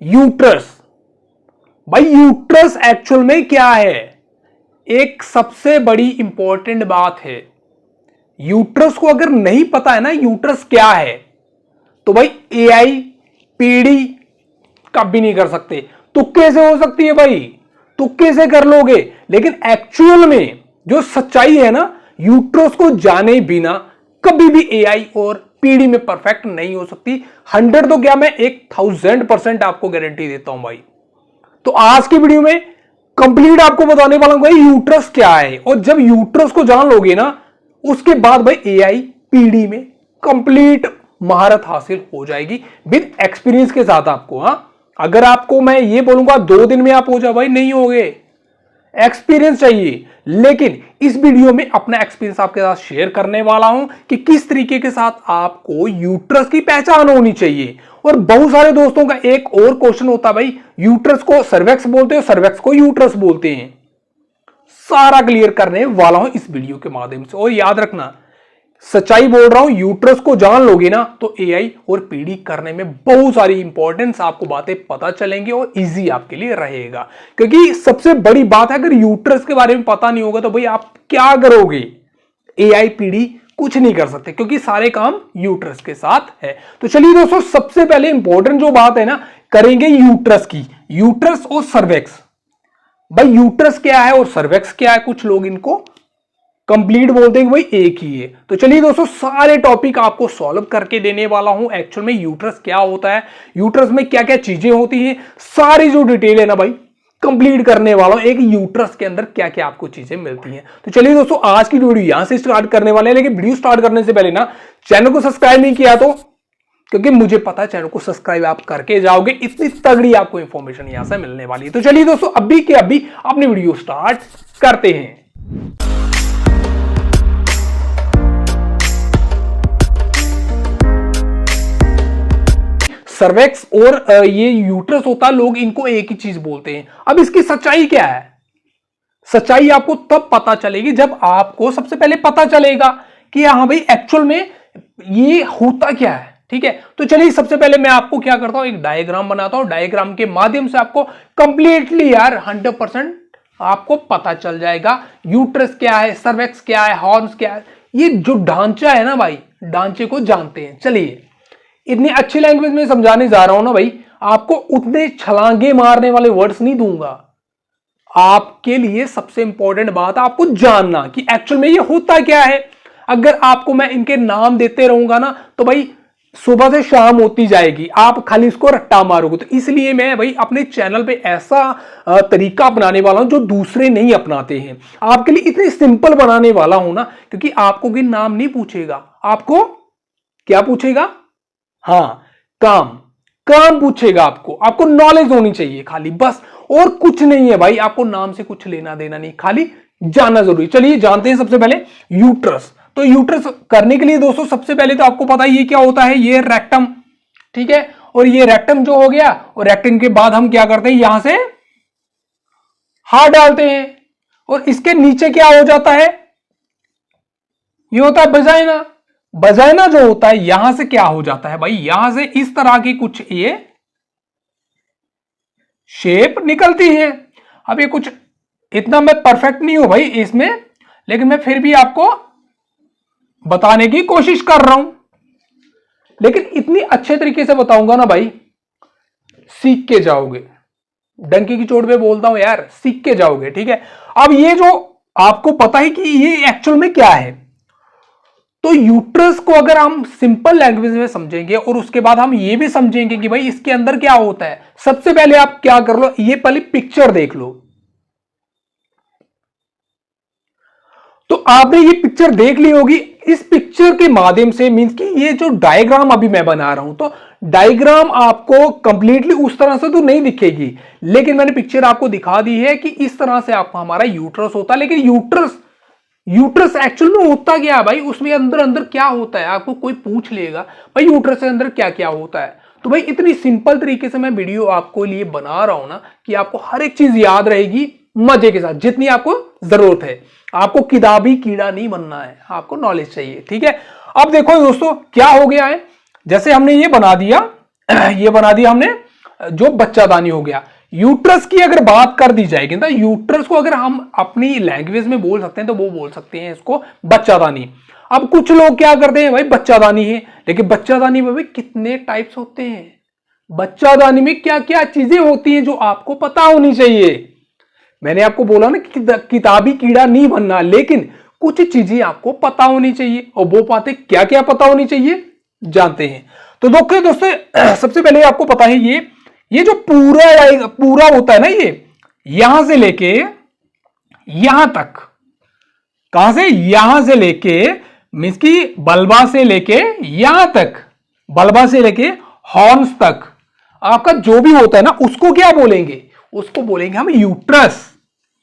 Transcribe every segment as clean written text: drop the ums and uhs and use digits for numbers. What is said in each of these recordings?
Uterus. भाई uterus actual में क्या है, एक सबसे बड़ी इंपॉर्टेंट बात है। यूट्रस को अगर नहीं पता है ना यूट्रस क्या है, तो भाई एआई पीडी कभी नहीं कर सकते। तुक्के से हो सकती है भाई, तुक्के से कर लोगे, लेकिन एक्चुअल में जो सच्चाई है ना, यूट्रस को जाने बिना कभी भी एआई और पीडी में परफेक्ट नहीं हो सकती। 100 तो क्या, मैं 1000% आपको गारंटी देता हूं भाई। तो आज की वीडियो में कंप्लीट आपको बताने वाला हूं भाई यूट्रस क्या है, और जब यूट्रस को जान लोगे ना, उसके बाद भाई एआई पीडी में कंप्लीट महारत हासिल हो जाएगी विद एक्सपीरियंस के साथ आपको। हाँ, अगर आपको मैं ये बोलूंगा 2 दिन में आप हो जाओ, भाई नहीं होगे, एक्सपीरियंस चाहिए। लेकिन इस वीडियो में अपना एक्सपीरियंस आपके साथ शेयर करने वाला हूं कि किस तरीके के साथ आपको यूट्रस की पहचान होनी चाहिए। और बहुत सारे दोस्तों का एक और क्वेश्चन होता है, भाई यूट्रस को सर्वेक्स बोलते हैं, सर्वेक्स को यूट्रस बोलते हैं। सारा क्लियर करने वाला हूं इस वीडियो के माध्यम से। और याद रखना, सच्चाई बोल रहा हूं, यूट्रस को जान लोगे ना तो एआई और पीडी करने में बहुत सारी इंपॉर्टेंस आपको बातें पता चलेंगी और इजी आपके लिए रहेगा। क्योंकि सबसे बड़ी बात है, अगर यूट्रस के बारे में पता नहीं होगा तो भाई आप क्या करोगे, एआई पीडी कुछ नहीं कर सकते, क्योंकि सारे काम यूट्रस के साथ है। तो चलिए दोस्तों, सबसे पहले इंपॉर्टेंट जो बात है ना, करेंगे यूट्रस की। यूट्रस और सर्वेक्स, भाई यूट्रस क्या है और सर्वेक्स क्या है, कुछ लोग इनको कंप्लीट बोलते हैं कि भाई एक ही है। तो चलिए दोस्तों, सारे टॉपिक आपको सॉल्व करके देने वाला हूं। एक्चुअल में यूट्रस क्या होता है, यूट्रस में क्या क्या चीजें होती हैं, सारी जो डिटेल है ना भाई कंप्लीट करने वाला हूं। एक यूट्रस के अंदर क्या क्या आपको चीजें मिलती हैं। तो चलिए दोस्तों, आज की वीडियो यहां से स्टार्ट करने वाले हैं। लेकिन वीडियो स्टार्ट करने से पहले ना, चैनल को सब्सक्राइब नहीं किया तो, क्योंकि मुझे पता है चैनल को सब्सक्राइब आप करके जाओगे, इतनी तगड़ी आपको इंफॉर्मेशन यहां से मिलने वाली है। तो चलिए दोस्तों, अभी के अभी अपनी वीडियो स्टार्ट करते हैं। सर्वेक्स और ये यूट्रस होता है, लोग इनको एक ही चीज बोलते हैं। अब इसकी सच्चाई क्या है, सच्चाई आपको तब पता चलेगी जब आपको सबसे पहले पता चलेगा कि हाँ भाई एक्चुअल में ये होता क्या है। ठीक है, तो चलिए सबसे पहले मैं आपको क्या करता हूं, एक डायग्राम बनाता हूं। डायग्राम के माध्यम से आपको कंप्लीटली यार 100% आपको पता चल जाएगा यूट्रस क्या है, सर्वेक्स क्या है, हॉर्न्स क्या है। ये जो ढांचा है ना भाई, ढांचे को जानते हैं। चलिए, इतनी अच्छी लैंग्वेज में समझाने जा रहा हूं ना भाई, आपको उतने छलांगे मारने वाले वर्ड्स नहीं दूंगा। आपके लिए सबसे इंपॉर्टेंट बात है आपको जानना कि एक्चुअल में ये होता क्या है। अगर आपको मैं इनके नाम देते रहूंगा ना तो भाई सुबह से शाम होती जाएगी, आप खाली इसको रट्टा मारोगे। तो इसलिए मैं भाई अपने चैनल पे ऐसा तरीका अपनाने वाला हूं जो दूसरे नहीं अपनाते हैं। आपके लिए इतनी सिंपल बनाने वाला हूं ना, क्योंकि आपको कोई नाम नहीं पूछेगा, आपको क्या पूछेगा, हाँ काम पूछेगा। आपको नॉलेज होनी चाहिए खाली, बस और कुछ नहीं है भाई। आपको नाम से कुछ लेना देना नहीं, खाली जानना जरूरी। चलिए जानते हैं सबसे पहले यूट्रस। तो यूट्रस करने के लिए दोस्तों सबसे पहले तो आपको पता है ये क्या होता है, ये रेक्टम। ठीक है, और ये रेक्टम जो हो गया, और रेक्टम के बाद हम क्या करते हैं, यहां से हाथ डालते हैं, और इसके नीचे क्या हो जाता है, ये होता है वजाइना। वजाइना जो होता है, यहां से क्या हो जाता है भाई, यहां से इस तरह की कुछ ये शेप निकलती है। अब ये कुछ इतना मैं परफेक्ट नहीं हूं भाई इसमें, लेकिन मैं फिर भी आपको बताने की कोशिश कर रहा हूं। लेकिन इतनी अच्छे तरीके से बताऊंगा ना भाई, सीख के जाओगे। डंकी की चोट पे बोलता हूं यार, सीख के जाओगे। ठीक है, अब ये जो आपको पता है कि ये एक्चुअल में क्या है, तो यूट्रस को अगर हम सिंपल लैंग्वेज में समझेंगे और उसके बाद हम ये भी समझेंगे कि भाई इसके अंदर क्या होता है। सबसे पहले आप क्या कर लो, ये पहले पिक्चर देख लो। तो आपने ये पिक्चर देख ली होगी। इस पिक्चर के माध्यम से मींस कि ये जो डायग्राम अभी मैं बना रहा हूं, तो डायग्राम आपको कंप्लीटली उस तरह से तो नहीं दिखेगी, लेकिन मैंने पिक्चर आपको दिखा दी है कि इस तरह से आपको हमारा यूट्रस होता है। लेकिन यूट्रस एक्चुअल में होता क्या है भाई, उसमें अंदर अंदर क्या होता है, आपको कोई पूछ लेगा भाई यूट्रस के अंदर क्या क्या होता है। तो भाई इतनी सिंपल तरीके से मैं वीडियो आपको लिए बना रहा हूं ना कि आपको हर एक चीज याद रहेगी मजे के साथ, जितनी आपको जरूरत है। आपको किताबी कीड़ा नहीं बनना है, आपको नॉलेज चाहिए। ठीक है, अब देखो दोस्तों क्या हो गया है, जैसे हमने ये बना दिया हमने जो बच्चादानी हो गया। यूट्रस की अगर बात कर दी जाएगी ना, यूट्रस को अगर हम अपनी लैंग्वेज में बोल सकते हैं तो वो बोल सकते हैं इसको बच्चादानी। अब कुछ लोग क्या करते हैं भाई, बच्चादानी है, लेकिन बच्चादानी में भी कितने टाइप्स होते हैं, बच्चादानी में क्या क्या चीजें होती हैं जो आपको पता होनी चाहिए। मैंने आपको बोला ना कि किताबी कीड़ा नहीं बनना, लेकिन कुछ चीजें आपको पता होनी चाहिए, और वो बातें क्या क्या पता होनी चाहिए जानते हैं। तो दोस्तों सबसे पहले आपको पता है ये जो पूरा होता है ना, ये यहां से लेके यहां तक, कहां से, यहां से लेके मींस की बल्बा से लेके यहां तक, बल्बा से लेके हॉर्न्स तक आपका जो भी होता है ना, उसको क्या बोलेंगे, उसको बोलेंगे हम यूट्रस।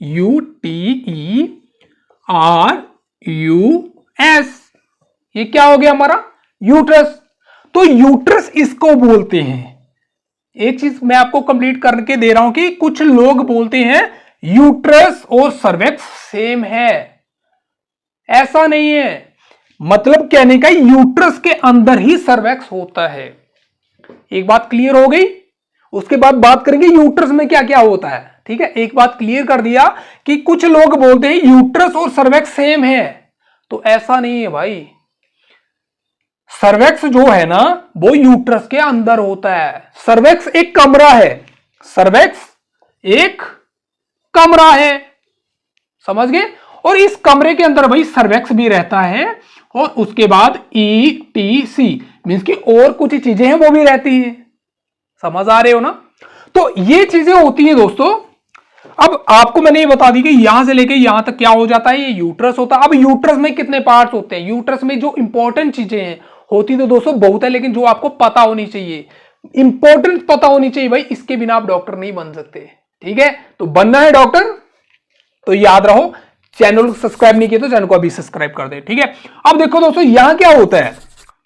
UTERUS। ये क्या हो गया हमारा, यूट्रस। तो यूट्रस इसको बोलते हैं। एक चीज मैं आपको कंप्लीट करके दे रहा हूं कि कुछ लोग बोलते हैं यूट्रस और सर्वेक्स सेम है, ऐसा नहीं है। मतलब कहने का यूट्रस के अंदर ही सर्वेक्स होता है। एक बात क्लियर हो गई, उसके बाद बात करेंगे यूट्रस में क्या क्या होता है। ठीक है, एक बात क्लियर कर दिया कि कुछ लोग बोलते हैं यूट्रस और सर्वेक्स सेम है, तो ऐसा नहीं है भाई। सर्वेक्स जो है ना वो यूट्रस के अंदर होता है। सर्वेक्स एक कमरा है, सर्वेक्स एक कमरा है, समझ गए। और इस कमरे के अंदर भाई सर्वेक्स भी रहता है, और उसके बाद ETC मींस की और कुछ चीजें हैं वो भी रहती हैं। समझ आ रहे हो ना। तो ये चीजें होती हैं दोस्तों। अब आपको मैंने ये बता दी कि यहां से लेके यहां तक क्या हो जाता है, ये यूट्रस होता है। अब यूट्रस में कितने पार्ट्स होते हैं, यूट्रस में जो इंपॉर्टेंट चीजें हैं होती तो दोस्तों बहुत है, लेकिन जो आपको पता होनी चाहिए, इंपॉर्टेंट पता होनी चाहिए भाई, इसके बिना आप डॉक्टर नहीं बन सकते। ठीक है, तो बनना है डॉक्टर तो याद रहो, चैनल को सब्सक्राइब नहीं किया तो चैनल को अभी सब्सक्राइब कर दे। ठीक है, अब देखो दोस्तों यहां क्या होता है,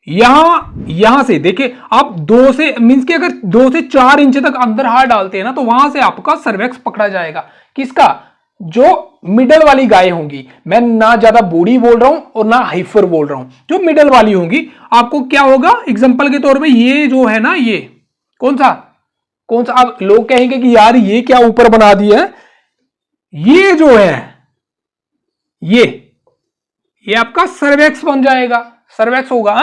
यहां से देखिए आप 2 से मींस कि अगर 2 से 4 इंच तक अंदर हाथ डालते हैं ना, तो वहां से आपका सर्वेक्स पकड़ा जाएगा। किसका, जो मिडल वाली गाय होंगी। मैं ना ज्यादा बूढ़ी बोल रहा हूं और ना हाइफर बोल रहा हूं, जो मिडल वाली होंगी आपको क्या होगा, एग्जांपल के तौर पे ये जो है ना, ये कौन सा आप लोग कहेंगे कि यार ये क्या ऊपर बना दिया है, ये जो है ये आपका सर्वेक्स बन जाएगा, सर्वेक्स होगा।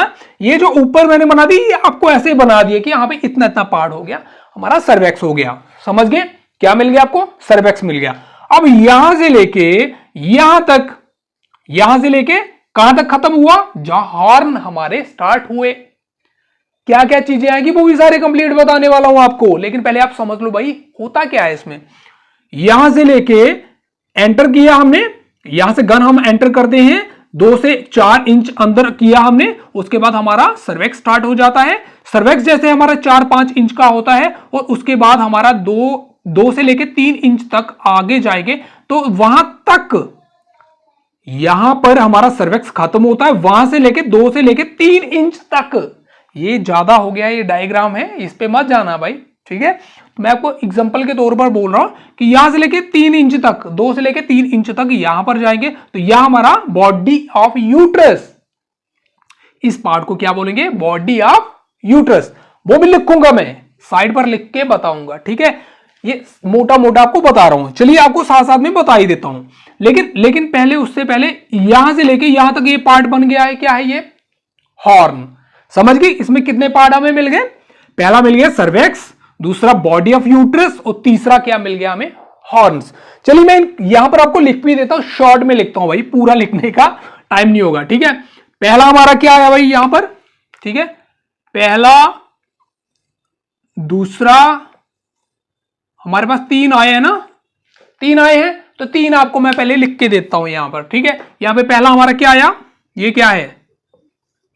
ये जो ऊपर मैंने बना दी, ये आपको ऐसे बना दिया कि यहां पे इतना इतना पार्ट हो गया, हमारा सर्वेक्स हो गया। समझ गए, क्या मिल गया आपको, सर्वेक्स मिल गया। अब यहां से लेके यहां तक, यहां से लेके कहां तक खत्म हुआ, जहां हॉर्न हमारे स्टार्ट हुए। क्या क्या चीजें आएगी वो भी सारे कंप्लीट बताने वाला हूं आपको, लेकिन पहले आप समझ लो भाई होता क्या है इसमें। यहां से लेके एंटर किया हमने, यहां से गन हम एंटर करते हैं, 2 से 4 इंच अंदर किया हमने, उसके बाद हमारा सर्वेक्स स्टार्ट हो जाता है। सर्वेक्स जैसे हमारा 4-5 इंच का होता है, और उसके बाद हमारा 2 से लेके 3 इंच तक आगे जाएंगे, तो वहां तक यहां पर हमारा सर्वेक्स खत्म होता है, वहां से लेके 2 से लेके 3 इंच तक। ये ज्यादा हो गया, ये डायग्राम है, इस पे मत जाना भाई। ठीक है, मैं आपको एग्जांपल के तौर पर बोल रहा हूं कि यहां से लेके 3 इंच तक, 2 से लेके 3 इंच तक यहां पर जाएंगे, तो यह हमारा बॉडी ऑफ यूट्रस। इस पार्ट को क्या बोलेंगे, बॉडी ऑफ यूट्रस। वो भी लिखूंगा मैं, साइड पर लिख के बताऊंगा। ठीक है, ये मोटा मोटा आपको बता रहा हूं, चलिए आपको साथ साथ में बता ही देता हूं। लेकिन पहले, उससे पहले यहां से लेके यहां तक ये पार्ट बन गया है, क्या है ये, हॉर्न। समझ गए, इसमें कितने पार्ट हमें मिल गए, पहला मिल गया सर्वेक्स, दूसरा बॉडी ऑफ यूट्रस, और तीसरा क्या मिल गया हमें, हॉर्न्स। चलिए मैं यहां पर आपको लिख भी देता हूं, शॉर्ट में लिखता हूं भाई, पूरा लिखने का टाइम नहीं होगा। ठीक है, पहला हमारा क्या आया भाई यहां पर, ठीक है, पहला, दूसरा, हमारे पास 3 आए हैं ना, 3 आए हैं, तो 3 आपको मैं पहले लिख के देता हूं यहां पर। ठीक है, यहां पे पहला हमारा क्या आया, ये क्या है,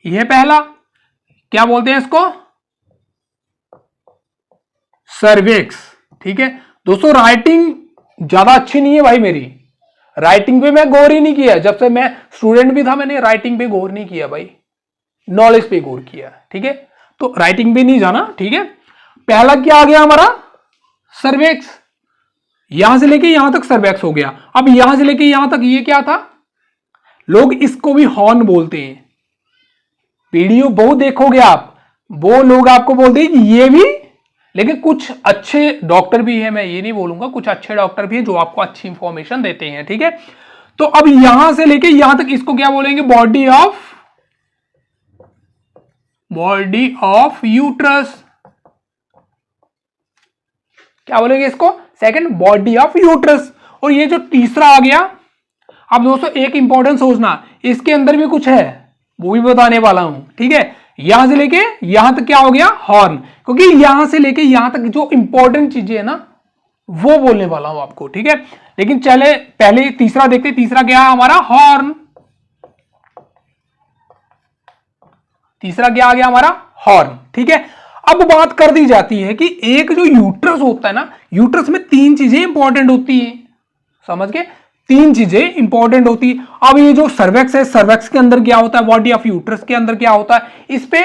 ये पहला क्या बोलते हैं इसको, सर्वेक्स। ठीक है दोस्तों, राइटिंग ज्यादा अच्छी नहीं है भाई मेरी, राइटिंग पे मैं गौर ही नहीं किया, जब से मैं स्टूडेंट भी था मैंने राइटिंग पे गौर नहीं किया भाई, नॉलेज पे गौर किया। ठीक है, तो राइटिंग पे नहीं जाना। ठीक है, पहला क्या आ गया हमारा, सर्वेक्स। यहां से लेके यहां तक सर्वेक्स हो गया। अब यहां से लेके यहां तक ये क्या था, लोग इसको भी हॉर्न बोलते हैं। वीडियो बहुत देखोगे आप, वो लोग आपको बोलते हैं कि ये भी लेकिन कुछ अच्छे डॉक्टर भी हैं, मैं ये नहीं बोलूंगा, कुछ अच्छे डॉक्टर भी हैं जो आपको अच्छी इंफॉर्मेशन देते हैं, ठीक है। तो अब यहां से लेके यहां तक इसको क्या बोलेंगे, बॉडी ऑफ यूट्रस, क्या बोलेंगे इसको, सेकंड बॉडी ऑफ यूट्रस। और ये जो तीसरा आ गया, अब दोस्तों एक इंपॉर्टेंट सोचना, इसके अंदर भी कुछ है, वो भी बताने वाला हूं, ठीक है। यहां से लेके यहां तक क्या हो गया, हॉर्न, क्योंकि यहां से लेके यहां तक जो इंपॉर्टेंट चीजें है ना वो बोलने वाला हूं आपको, ठीक है। लेकिन चले पहले तीसरा देखते, तीसरा क्या है हमारा, हॉर्न। तीसरा क्या आ गया हमारा, हॉर्न, ठीक है। अब बात कर दी जाती है कि एक जो यूट्रस होता है ना, यूट्रस में तीन चीजें इंपॉर्टेंट होती हैं, समझ गए, तीन चीजें इंपॉर्टेंट होती है। अब ये जो सर्वेक्स है, सर्वेक्स के अंदर क्या होता है, बॉडी ऑफ यूट्रस के अंदर क्या होता है, इस पे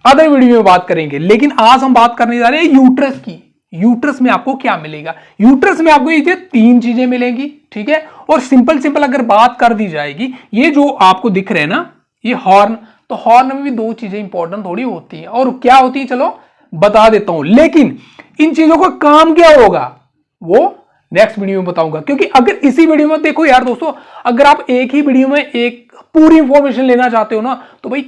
अदर वीडियो में बात करेंगे। लेकिन आज हम बात करने जा रहे हैं यूट्रस की। यूट्रस में आपको क्या मिलेगा, यूट्रस में आपको ये तीन चीजें मिलेंगी, ठीक है। और सिंपल अगर बात कर दी जाएगी, ये जो आपको दिख रहे हैं ना, ये हॉर्न, तो हॉर्न में भी दो चीजें इंपॉर्टेंट थोड़ी होती है, और क्या होती है चलो बता देता हूं। लेकिन इन चीजों का काम क्या होगा वो नेक्स्ट वीडियो में बताऊंगा, क्योंकि अगर इसी वीडियो में, देखो यार दोस्तों, अगर आप एक ही वीडियो में एक पूरी इंफॉर्मेशन लेना चाहते हो ना, तो भाई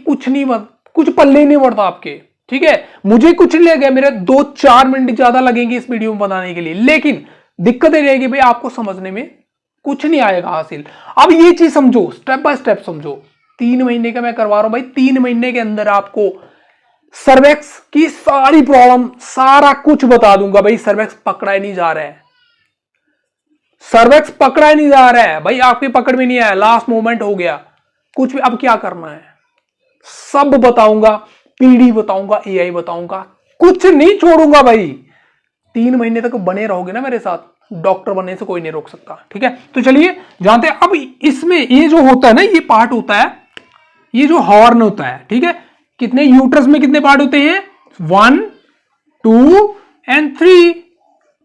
कुछ पल्ले ही नहीं पड़ता आपके, ठीक है। मुझे कुछ नहीं लगेगा, मेरे 2-4 मिनट ज्यादा लगेंगे इस वीडियो में बताने के लिए, लेकिन दिक्कत ये रहेगी भाई आपको समझने में कुछ नहीं आएगा हासिल। अब ये चीज समझो, स्टेप बाय स्टेप समझो। 3 महीने का मैं करवा रहा हूं भाई, 3 महीने के अंदर आपको सर्वेक्स की सारी प्रॉब्लम, सारा कुछ बता दूंगा भाई। सर्वेक्स पकड़ा ही नहीं जा रहा है, सर्वेक्स पकड़ा ही नहीं जा रहा है भाई, आपकी पकड़ में नहीं आया, लास्ट मोमेंट हो गया कुछ भी। अब क्या करना है सब बताऊंगा, पीडी बताऊंगा, एआई बताऊंगा, कुछ नहीं छोड़ूंगा भाई। 3 महीने तक बने रहोगे ना मेरे साथ, डॉक्टर बनने से कोई नहीं रोक सकता, ठीक है। तो चलिए जानते हैं। अब इसमें ये जो होता है ना, ये पार्ट होता है, ये जो हॉर्न होता है, ठीक है। कितने यूट्रस में कितने पार्ट होते हैं, 1, 2 and 3।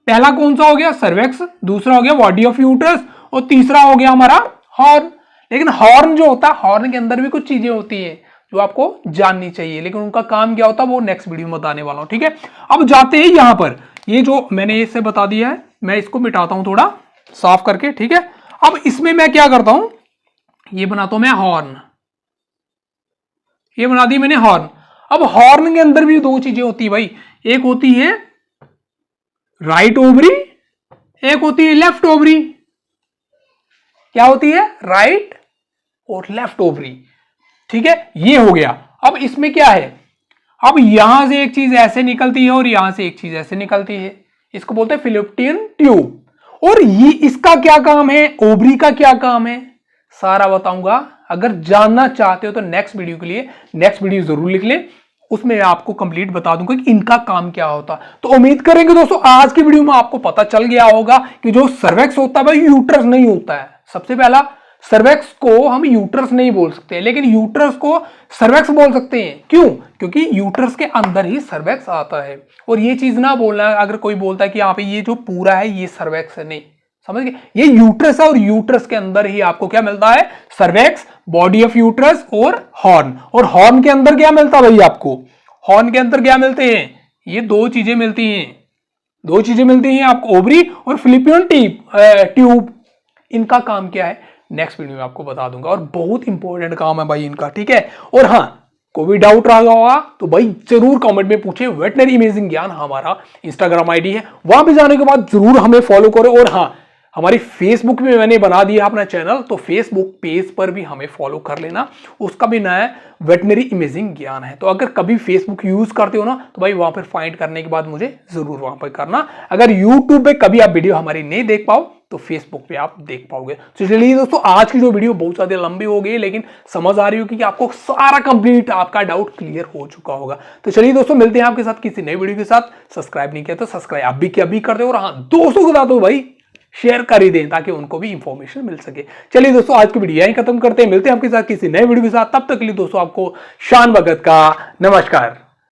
पहला कौन सा हो गया, सर्वेक्स, दूसरा हो गया बॉडी ऑफ यूट्रस, और तीसरा हो गया हमारा हॉर्न। लेकिन हॉर्न जो होता है, हॉर्न के अंदर भी कुछ चीजें होती है जो आपको जाननी चाहिए, लेकिन उनका काम क्या होता है वो नेक्स्ट वीडियो में बताने वाला हूं, ठीक है। अब जाते हैं यहां पर, ये जो मैंने इससे बता दिया है, मैं इसको मिटाता हूं थोड़ा साफ करके, ठीक है। अब इसमें मैं क्या करता हूं, ये बनाता हूं मैं हॉर्न, ये बना दी मैंने हॉर्न। अब हॉर्न के अंदर भी दो चीजें होती है भाई, एक होती है राइट ओवरी, एक होती है लेफ्ट ओवरी। क्या होती है, राइट और लेफ्ट ओवरी, ठीक है। ये हो गया। अब इसमें क्या है, अब यहां से एक चीज ऐसे निकलती है और यहां से एक चीज ऐसे निकलती है, इसको बोलते हैं फिलिप्टियन ट्यूब। और ये इसका क्या काम है, ओवरी का क्या काम है, सारा बताऊंगा। अगर जानना चाहते हो तो नेक्स्ट वीडियो के लिए नेक्स्ट वीडियो जरूर लिख ले, उसमें आपको कंप्लीट बता दूंगा कि इनका काम क्या होता। तो उम्मीद करेंगे दोस्तों आज की वीडियो में आपको पता चल गया होगा कि जो सर्वेक्स होता है भाई यूट्रस नहीं होता है। सबसे पहला, सर्वेक्स को हम यूट्रस नहीं बोल सकते, लेकिन यूट्रस को सर्वेक्स बोल सकते हैं। क्यों, क्योंकि यूट्रस के अंदर ही सर्वेक्स आता है। और ये चीज ना बोलना, अगर कोई बोलता है कि यहाँ पे ये जो पूरा है ये सर्वेक्स है, नहीं, समझ गए, ये यूट्रस है और यूट्रस के अंदर ही आपको क्या मिलता है, सर्वेक्स, बॉडी ऑफ यूट्रस और हॉर्न। और हॉर्न के अंदर क्या मिलता है भाई आपको, हॉर्न के अंदर क्या मिलते हैं, ये दो चीजें मिलती हैं, दो चीजें मिलती हैं आपको, ओवरी और फिलिपियन ट्यूब। इनका काम क्या है नेक्स्ट वीडियो में आपको बता दूंगा, और बहुत इंपॉर्टेंट काम है भाई इनका, ठीक है। और हाँ, कोई डाउट रहा होगा तो भाई जरूर कमेंट में पूछे। वेटनरी इमेजिंग ज्ञान हमारा इंस्टाग्राम आईडी है, वहां पे जाने के बाद जरूर हमें फॉलो करो। और हाँ, हमारी फेसबुक में मैंने बना दिया अपना चैनल, तो फेसबुक पेज पर भी हमें फॉलो कर लेना, उसका भी नाम है वेटनरी इमेजिंग ज्ञान है। तो अगर कभी फेसबुक यूज करते हो ना, तो भाई वहां पर फाइंड करने के बाद मुझे जरूर वहां पर करना। अगर यूट्यूब पे कभी आप वीडियो हमारी नहीं देख पाओ तो फेसबुक पे आप देख पाओगे। तो चलिए दोस्तों, आज की जो वीडियो बहुत ज्यादा लंबी हो गई, लेकिन समझ आ रही होगी कि आपको सारा कंप्लीट आपका डाउट क्लियर हो चुका होगा। तो चलिए दोस्तों, मिलते हैं आपके साथ किसी नई वीडियो के साथ। सब्सक्राइब नहीं किया तो सब्सक्राइब अभी के अभी कर दो, और हाँ, दोस्तों को बता दो भाई, शेयर कर ही दें ताकि उनको भी इंफॉर्मेशन मिल सके। चलिए दोस्तों, आज की वीडियो यहीं खत्म करते हैं, मिलते हैं आपके साथ किसी नए वीडियो के साथ। तब तक के लिए दोस्तों आपको शान भगत का नमस्कार।